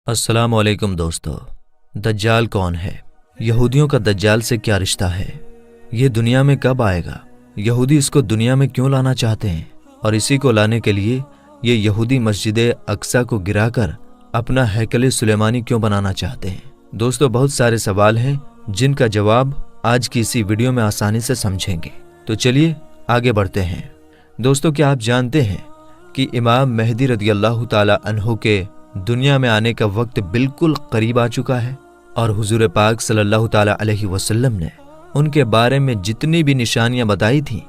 السلام علیکم دوستو، دجال کون ہے؟ یہودیوں کا دجال سے کیا رشتہ ہے؟ یہ دنیا میں کب آئے گا؟ یہودی اس کو دنیا میں کیوں لانا چاہتے ہیں؟ اور اسی کو لانے کے لیے یہ یہودی مسجد اقصی کو گرا کر اپنا ہیکل سلیمانی کیوں بنانا چاہتے ہیں؟ دوستو، بہت سارے سوال ہیں جن کا جواب آج کی اسی ویڈیو میں آسانی سے سمجھیں گے۔ تو چلیے آگے بڑھتے ہیں۔ دوستو، کیا آپ جانتے ہیں کہ امام مہدی رضی اللہ تعالی عنہ کے دنیا میں آنے کا وقت بالکل قریب آ چکا ہے، اور حضور پاک صلی اللہ تعالی علیہ وسلم نے ان کے بارے میں جتنی بھی نشانیاں بتائی تھیں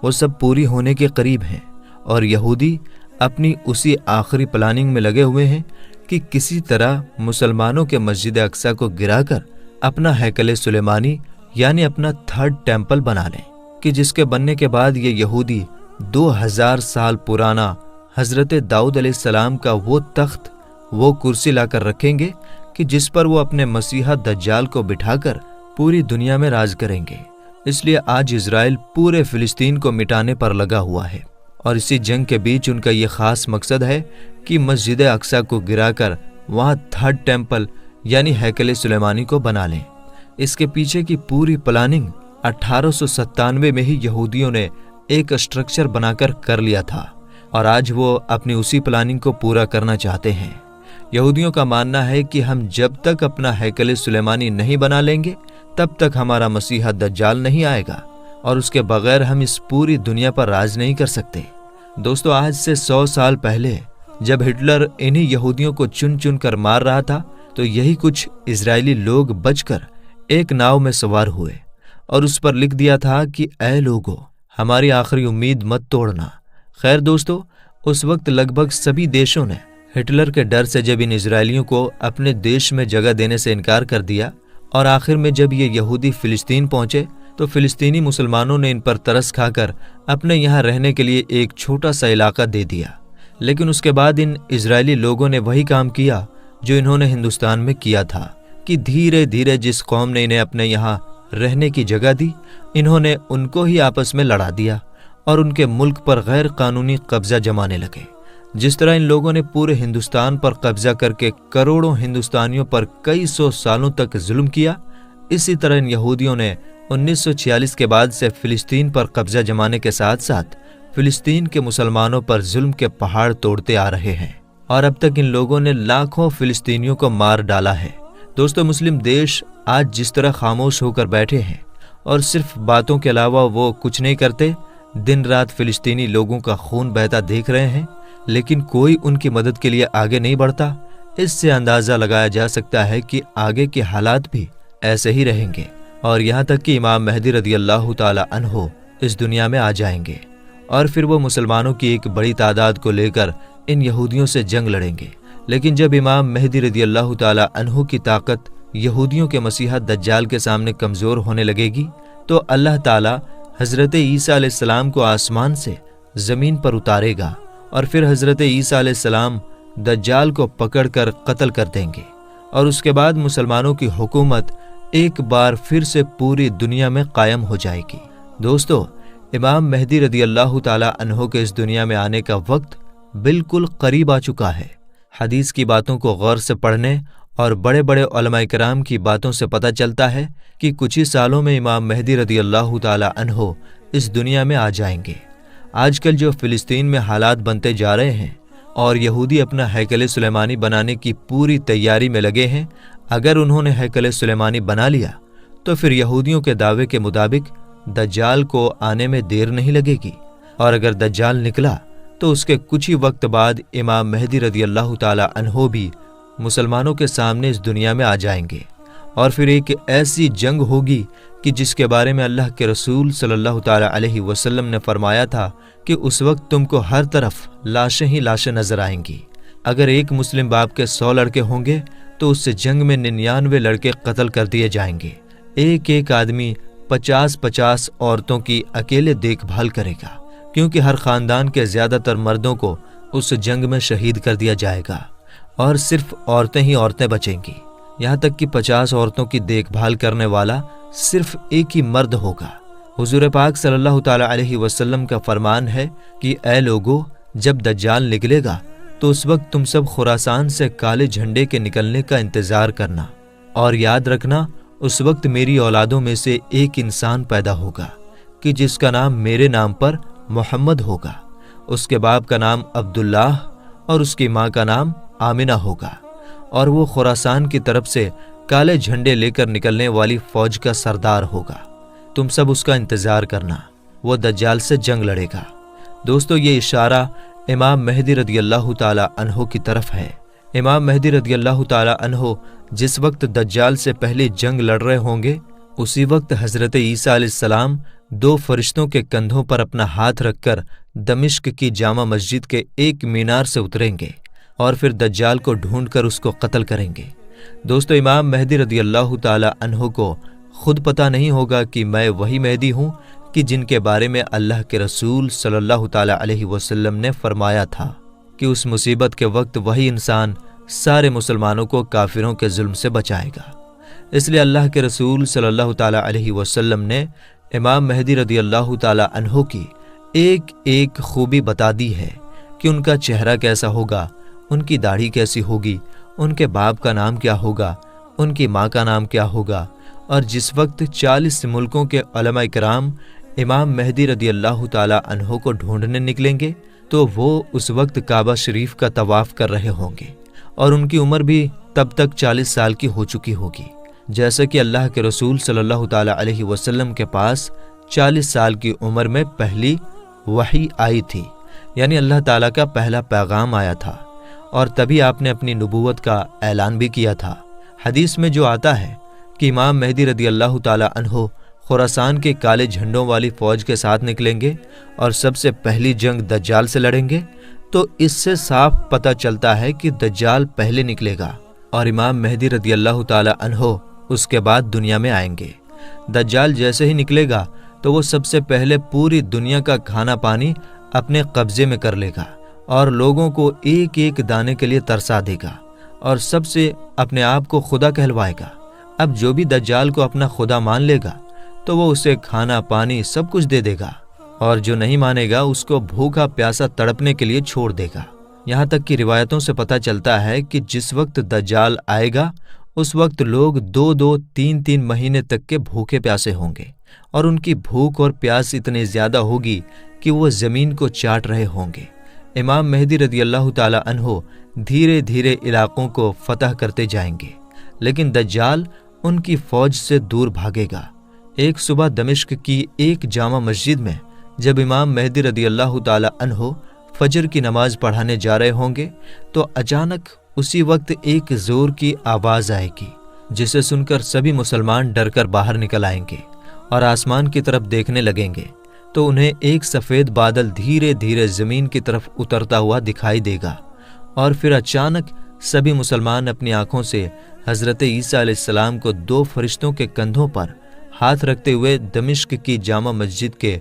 وہ سب پوری ہونے کے قریب ہیں، اور یہودی اپنی اسی آخری پلاننگ میں لگے ہوئے ہیں کہ کسی طرح مسلمانوں کے مسجد اقصی کو گرا کر اپنا ہیکل سلیمانی یعنی اپنا تھرڈ ٹیمپل بنا لیں، کہ جس کے بننے کے بعد یہ یہودی 2000 سال پرانا حضرت داؤد علیہ السلام کا وہ تخت، وہ کرسی لا کر رکھیں گے کہ جس پر وہ اپنے مسیحا دجال کو بٹھا کر پوری دنیا میں راج کریں گے۔ اس لیے آج اسرائیل پورے فلسطین کو مٹانے پر لگا ہوا ہے، اور اسی جنگ کے بیچ ان کا یہ خاص مقصد ہے کہ مسجد اقصی کو گرا کر وہاں تھرڈ ٹیمپل یعنی ہیکل سلیمانی کو بنا لیں۔ اس کے پیچھے کی پوری پلاننگ 1897 میں ہی یہودیوں نے ایک اسٹرکچر بنا کر لیا تھا، اور آج وہ اپنی اسی پلاننگ کو پورا کرنا چاہتے ہیں۔ یہودیوں کا ماننا ہے کہ ہم جب تک اپنا ہیکل سلیمانی نہیں بنا لیں گے تب تک ہمارا مسیحا دجال نہیں آئے گا، اور اس کے بغیر ہم اس پوری دنیا پر راج نہیں کر سکتے۔ دوستو، آج سے 100 سال پہلے جب ہٹلر انہی یہودیوں کو چن چن کر مار رہا تھا تو یہی کچھ اسرائیلی لوگ بچ کر ایک ناؤ میں سوار ہوئے اور اس پر لکھ دیا تھا کہ اے لوگو، ہماری آخری امید مت توڑنا۔ خیر دوستو، اس وقت لگ بھگ سبھی دیشوں نے ہٹلر کے ڈر سے جب ان اسرائیلیوں کو اپنے دیش میں جگہ دینے سے انکار کر دیا، اور آخر میں جب یہ یہودی فلسطین پہنچے تو فلسطینی مسلمانوں نے ان پر ترس کھا کر اپنے یہاں رہنے کے لیے ایک چھوٹا سا علاقہ دے دیا۔ لیکن اس کے بعد ان اسرائیلی لوگوں نے وہی کام کیا جو انہوں نے ہندوستان میں کیا تھا، کہ دھیرے دھیرے جس قوم نے انہیں اپنے یہاں رہنے کی جگہ دی، انہوں نے ان کو ہی آپس میں لڑا دیا اور ان کے ملک پر غیر قانونی قبضہ جمانے لگے۔ جس طرح ان لوگوں نے پورے ہندوستان پر قبضہ کر کے کروڑوں ہندوستانیوں پر کئی 100 سالوں تک ظلم کیا، اسی طرح ان یہودیوں نے 1946 کے بعد سے فلسطین پر قبضہ جمانے کے ساتھ ساتھ فلسطین کے مسلمانوں پر ظلم کے پہاڑ توڑتے آ رہے ہیں، اور اب تک ان لوگوں نے لاکھوں فلسطینیوں کو مار ڈالا ہے۔ دوستو، مسلم دیش آج جس طرح خاموش ہو کر بیٹھے ہیں اور صرف باتوں کے علاوہ وہ کچھ نہیں کرتے، دن رات فلسطینی لوگوں کا خون بہتا دیکھ رہے ہیں، لیکن کوئی ان کی مدد کے لیے آگے نہیں بڑھتا، اس سے اندازہ لگایا جا سکتا ہے کہ آگے کے حالات بھی ایسے ہی رہیں گے، اور یہاں تک کہ امام مہدی رضی اللہ تعالی عنہ اس دنیا میں آ جائیں گے، اور پھر وہ مسلمانوں کی ایک بڑی تعداد کو لے کر ان یہودیوں سے جنگ لڑیں گے۔ لیکن جب امام مہدی رضی اللہ تعالی عنہ کی طاقت یہودیوں کے مسیحا دجال کے سامنے کمزور ہونے لگے گی تو اللہ تعالی حضرت عیسیٰ علیہ السلام کو آسمان سے زمین پر اتارے گا، اور پھر حضرت عیسیٰ علیہ السلام دجال کو پکڑ کر قتل کر دیں گے، اور اس کے بعد مسلمانوں کی حکومت ایک بار پھر سے پوری دنیا میں قائم ہو جائے گی۔ دوستو، امام مہدی رضی اللہ تعالی عنہ کے اس دنیا میں آنے کا وقت بالکل قریب آ چکا ہے۔ حدیث کی باتوں کو غور سے پڑھنے اور بڑے بڑے علماء کرام کی باتوں سے پتہ چلتا ہے کہ کچھ ہی سالوں میں امام مہدی رضی اللہ تعالی عنہ اس دنیا میں آ جائیں گے۔ آج کل جو فلسطین میں حالات بنتے جا رہے ہیں اور یہودی اپنا ہیکل سلیمانی بنانے کی پوری تیاری میں لگے ہیں، اگر انہوں نے ہیکل سلیمانی بنا لیا تو پھر یہودیوں کے دعوے کے مطابق دجال کو آنے میں دیر نہیں لگے گی، اور اگر دجال نکلا تو اس کے کچھ ہی وقت بعد امام مہدی رضی اللہ تعالی عنہ بھی مسلمانوں کے سامنے اس دنیا میں آ جائیں گے، اور پھر ایک ایسی جنگ ہوگی کہ جس کے بارے میں اللہ کے رسول صلی اللہ تعالی علیہ وسلم نے فرمایا تھا کہ اس وقت تم کو ہر طرف لاشیں ہی لاشیں نظر آئیں گی۔ اگر ایک مسلم باپ کے 100 لڑکے ہوں گے تو اس سے جنگ میں 99 لڑکے قتل کر دیے جائیں گے۔ ایک ایک آدمی 50 عورتوں کی اکیلے دیکھ بھال کرے گا، کیونکہ ہر خاندان کے زیادہ تر مردوں کو اس جنگ میں شہید کر دیا جائے گا، اور صرف عورتیں ہی عورتیں بچیں گی، یہاں تک کہ 50 عورتوں کی دیکھ بھال کرنے والا صرف ایک ہی مرد ہوگا۔ حضور پاک صلی اللہ تعالی علیہ وسلم کا فرمان ہے کہ اے لوگو، جب دجال نکلے گا تو اس وقت تم سب خراسان سے کالے جھنڈے کے نکلنے کا انتظار کرنا، اور یاد رکھنا اس وقت میری اولادوں میں سے ایک انسان پیدا ہوگا کہ جس کا نام میرے نام پر محمد ہوگا، اس کے باپ کا نام عبداللہ اور اس کی ماں کا نام آمنہ ہوگا، اور وہ خراسان کی طرف سے کالے جھنڈے لے کر نکلنے والی فوج کا سردار ہوگا۔ تم سب اس کا انتظار کرنا، وہ دجال سے جنگ لڑے گا۔ دوستو، یہ اشارہ امام مہدی رضی اللہ تعالی عنہ کی طرف ہے۔ امام مہدی رضی اللہ تعالی عنہ جس وقت دجال سے پہلی جنگ لڑ رہے ہوں گے، اسی وقت حضرت عیسیٰ علیہ السلام 2 فرشتوں کے کندھوں پر اپنا ہاتھ رکھ کر دمشق کی جامع مسجد کے ایک مینار سے اتریں گے اور پھر دجال کو ڈھونڈ کر اس کو قتل کریں گے۔ دوستو، امام مہدی رضی اللہ تعالی عنہ کو خود پتہ نہیں ہوگا کہ میں وہی مہدی ہوں کہ جن کے بارے میں اللہ کے رسول صلی اللہ تعالی علیہ وسلم نے فرمایا تھا کہ اس مصیبت کے وقت وہی انسان سارے مسلمانوں کو کافروں کے ظلم سے بچائے گا۔ اس لیے اللہ کے رسول صلی اللہ تعالی علیہ وسلم نے امام مہدی رضی اللہ تعالی عنہ کی ایک ایک خوبی بتا دی ہے کہ ان کا چہرہ کیسا ہوگا، ان کی داڑھی کیسی ہوگی، ان کے باپ کا نام کیا ہوگا، ان کی ماں کا نام کیا ہوگا۔ اور جس وقت 40 ملکوں کے علماء کرام امام مہدی رضی اللہ تعالی عنہ کو ڈھونڈنے نکلیں گے تو وہ اس وقت کعبہ شریف کا طواف کر رہے ہوں گے، اور ان کی عمر بھی تب تک 40 سال کی ہو چکی ہوگی، جیسا کہ اللہ کے رسول صلی اللہ تعالی علیہ وسلم کے پاس 40 سال کی عمر میں پہلی وحی آئی تھی، یعنی اللہ تعالیٰ کا پہلا پیغام آیا تھا، اور تبھی آپ نے اپنی نبوت کا اعلان بھی کیا تھا۔ حدیث میں جو آتا ہے کہ امام مہدی رضی اللہ تعالی عنہ خراسان کے کالے جھنڈوں والی فوج کے ساتھ نکلیں گے اور سب سے پہلی جنگ دجال سے لڑیں گے، تو اس سے صاف پتہ چلتا ہے کہ دجال پہلے نکلے گا اور امام مہدی رضی اللہ تعالی عنہ اس کے بعد دنیا میں آئیں گے۔ دجال جیسے ہی نکلے گا تو وہ سب سے پہلے پوری دنیا کا کھانا پانی اپنے قبضے میں کر لے گا اور لوگوں کو ایک ایک دانے کے لیے ترسا دے گا اور سب سے اپنے آپ کو خدا کہلوائے گا۔ اب جو بھی دجال کو اپنا خدا مان لے گا تو وہ اسے کھانا پانی سب کچھ دے دے گا، اور جو نہیں مانے گا اس کو بھوکا پیاسا تڑپنے کے لیے چھوڑ دے گا۔ یہاں تک کہ روایتوں سے پتہ چلتا ہے کہ جس وقت دجال آئے گا اس وقت لوگ 2-2 3-3 مہینے تک کے بھوکے پیاسے ہوں گے، اور ان کی بھوک اور پیاس اتنی زیادہ ہوگی کہ وہ زمین کو چاٹ رہے ہوں گے۔ امام مہدی رضی اللہ تعالی عنہ دھیرے دھیرے علاقوں کو فتح کرتے جائیں گے، لیکن دجال ان کی فوج سے دور بھاگے گا۔ ایک صبح دمشق کی ایک جامع مسجد میں جب امام مہدی رضی اللہ تعالی عنہ فجر کی نماز پڑھانے جا رہے ہوں گے تو اچانک اسی وقت ایک زور کی آواز آئے گی، جسے سن کر سبھی مسلمان ڈر کر باہر نکل آئیں گے اور آسمان کی طرف دیکھنے لگیں گے تو انہیں ایک سفید بادل دھیرے دھیرے زمین کی طرف اترتا ہوا دکھائی دے گا، اور پھر اچانک سبھی مسلمان اپنی آنکھوں سے حضرت عیسیٰ علیہ السلام کو 2 فرشتوں کے کندھوں پر ہاتھ رکھتے ہوئے دمشق کی جامع مسجد کے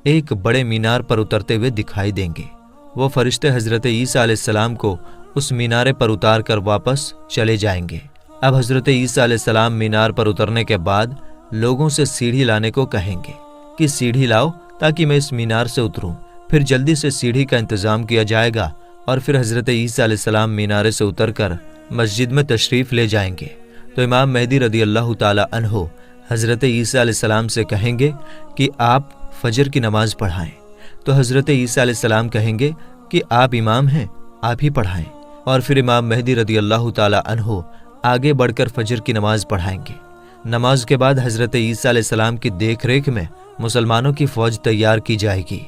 ایک بڑے مینار پر اترتے ہوئے دکھائی دیں گے۔ وہ فرشتے حضرت عیسیٰ علیہ السلام کو اس مینارے پر اتار کر واپس چلے جائیں گے۔ اب حضرت عیسیٰ علیہ السلام مینار پر اترنے کے بعد لوگوں سے سیڑھی لانے کو کہیں گے کہ سیڑھی لاؤ تاکہ میں اس مینار سے اتروں۔ پھر جلدی سے سیڑھی کا انتظام کیا جائے گا اور پھر حضرت عیسیٰ علیہ السلام مینارے سے اتر کر مسجد میں تشریف لے جائیں گے۔ تو امام مہدی رضی اللہ تعالی عنہ حضرت عیسیٰ علیہ السلام سے کہیں گے کہ آپ فجر کی نماز پڑھائیں، تو حضرت عیسیٰ علیہ السلام کہیں گے کہ آپ امام ہیں، آپ ہی پڑھائیں، اور پھر امام مہدی رضی اللہ تعالی عنہ آگے بڑھ کر فجر کی نماز پڑھائیں گے۔ نماز کے بعد حضرت عیسیٰ علیہ السلام کی دیکھ ریکھ میں مسلمانوں کی فوج تیار کی جائے گی،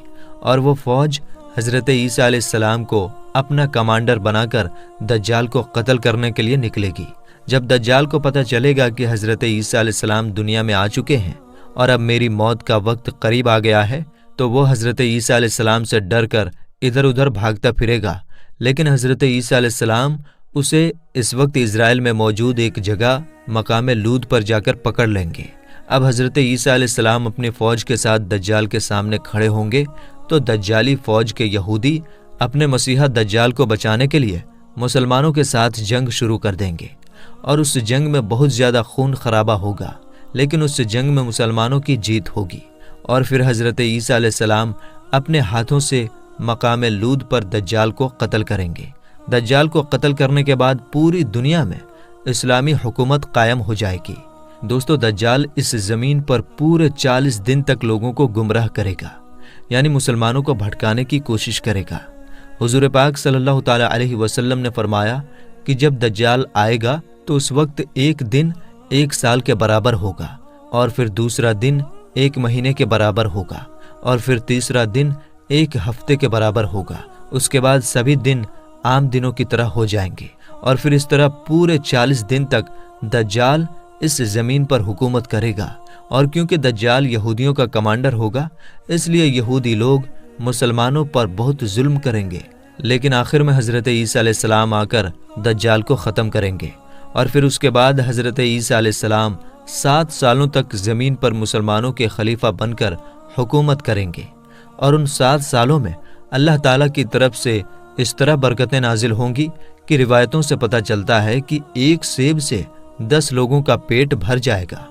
اور وہ فوج حضرت عیسیٰ علیہ السلام کو اپنا کمانڈر بنا کر دجال کو قتل کرنے کے لیے نکلے گی۔ جب دجال کو پتہ چلے گا کہ حضرت عیسیٰ علیہ السلام دنیا میں آ چکے ہیں اور اب میری موت کا وقت قریب آ گیا ہے، تو وہ حضرت عیسیٰ علیہ السلام سے ڈر کر ادھر ادھر بھاگتا پھرے گا، لیکن حضرت عیسیٰ علیہ السلام اسے اس وقت اسرائیل میں موجود ایک جگہ مقام لود پر جا کر پکڑ لیں گے۔ اب حضرت عیسیٰ علیہ السلام اپنی فوج کے ساتھ دجال کے سامنے کھڑے ہوں گے تو دجالی فوج کے یہودی اپنے مسیحا دجال کو بچانے کے لیے مسلمانوں کے ساتھ جنگ شروع کر دیں گے، اور اس جنگ میں بہت زیادہ خون خرابہ ہوگا، لیکن اس جنگ میں مسلمانوں کی جیت ہوگی، اور پھر حضرت عیسیٰ علیہ السلام اپنے ہاتھوں سے مقام لود پر دجال کو قتل کریں گے۔ دجال کو قتل کرنے کے بعد پوری دنیا میں اسلامی حکومت قائم ہو جائے گی۔ دوستو، دجال اس زمین پر پورے 40 دن تک لوگوں کو گمراہ کرے گا، یعنی مسلمانوں کو بھٹکانے کی کوشش کرے گا۔ حضور پاک صلی اللہ تعالی علیہ وسلم نے فرمایا کہ جب دجال آئے گا تو اس وقت ایک دن 1 سال کے برابر ہوگا، اور پھر دوسرا دن 1 مہینے کے برابر ہوگا، اور پھر تیسرا دن 1 ہفتے کے برابر ہوگا۔ اس کے بعد سبھی دن عام دنوں کی طرح ہو جائیں گے، اور پھر اس طرح پورے 40 دن تک دجال اس زمین پر حکومت کرے گا۔ اور کیونکہ دجال یہودیوں کا کمانڈر ہوگا، اس لیے یہودی لوگ مسلمانوں پر بہت ظلم کریں گے، لیکن آخر میں حضرت عیسیٰ علیہ السلام آ کر دجال کو ختم کریں گے، اور پھر اس کے بعد حضرت عیسیٰ علیہ السلام 7 سالوں تک زمین پر مسلمانوں کے خلیفہ بن کر حکومت کریں گے۔ اور ان 7 سالوں میں اللہ تعالیٰ کی طرف سے اس طرح برکتیں نازل ہوں گی کہ روایتوں سے پتہ چلتا ہے کہ 1 سیب سے 10 لوگوں کا پیٹ بھر جائے گا،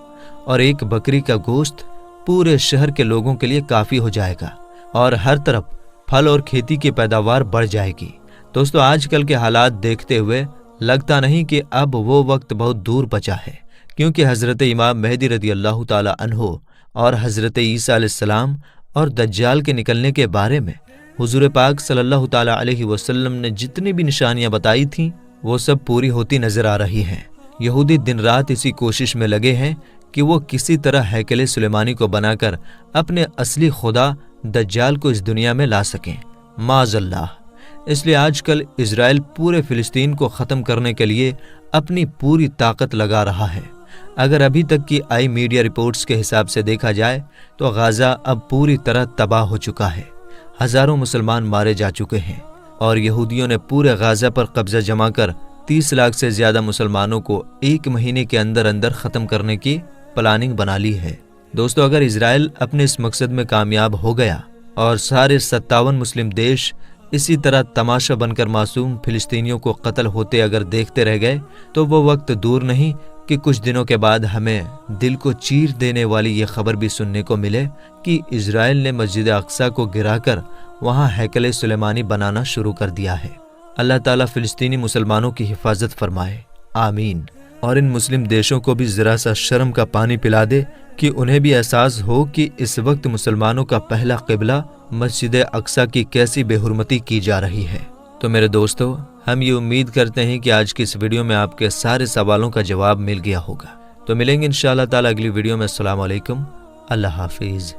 اور 1 بکری کا گوشت پورے شہر کے لوگوں کے لیے کافی ہو جائے گا، اور ہر طرف پھل اور کھیتی کی پیداوار بڑھ جائے گی۔ دوستو، آج کل کے حالات دیکھتے ہوئے لگتا نہیں کہ اب وہ وقت بہت دور بچا ہے، کیونکہ حضرت امام مہدی رضی اللہ تعالی عنہ اور حضرت عیسیٰ علیہ السلام اور دجال کے نکلنے کے بارے میں حضور پاک صلی اللہ تعالی علیہ وسلم نے جتنی بھی نشانیاں بتائی تھیں وہ سب پوری ہوتی نظر آ رہی ہیں۔ یہودی دن رات اسی کوشش میں لگے ہیں کہ وہ کسی طرح ہیکل سلیمانی کو بنا کر اپنے اصلی خدا دجال کو اس دنیا میں لا سکیں، معاذ اللہ۔ اس لیے آج کل اسرائیل پورے فلسطین کو ختم کرنے کے لیے اپنی پوری طاقت لگا رہا ہے۔ اگر ابھی تک کی آئی میڈیا رپورٹس کے حساب سے دیکھا جائے تو غزہ اب پوری طرح تباہ ہو چکا ہے، ہزاروں مسلمان مارے جا چکے ہیں، اور یہودیوں نے پورے غزہ پر قبضہ جما کر 30 لاکھ سے زیادہ مسلمانوں کو 1 مہینے کے اندر اندر ختم کرنے کی پلاننگ بنا لی ہے۔ دوستو، اگر اسرائیل اپنے اس مقصد میں کامیاب ہو گیا اور سارے 57 مسلم دیش اسی طرح تماشا بن کر معصوم فلسطینیوں کو قتل ہوتے اگر دیکھتے رہ گئے تو وہ وقت دور نہیں کہ کچھ دنوں کے بعد ہمیں دل کو چیر دینے والی یہ خبر بھی سننے کو ملے کہ اسرائیل نے مسجد اقصی کو گرا کر وہاں ہیکل سلیمانی بنانا شروع کر دیا ہے۔ اللہ تعالیٰ فلسطینی مسلمانوں کی حفاظت فرمائے، آمین۔ اور ان مسلم دیشوں کو بھی ذرا سا شرم کا پانی پلا دے کہ انہیں بھی احساس ہو کہ اس وقت مسلمانوں کا پہلا قبلہ مسجد اقصی کی کیسی بے حرمتی کی جا رہی ہے۔ تو میرے دوستو، ہم یہ امید کرتے ہیں کہ آج کی اس ویڈیو میں آپ کے سارے سوالوں کا جواب مل گیا ہوگا۔ تو ملیں گے انشاءاللہ تعالیٰ اگلی ویڈیو میں۔ السلام علیکم، اللہ حافظ۔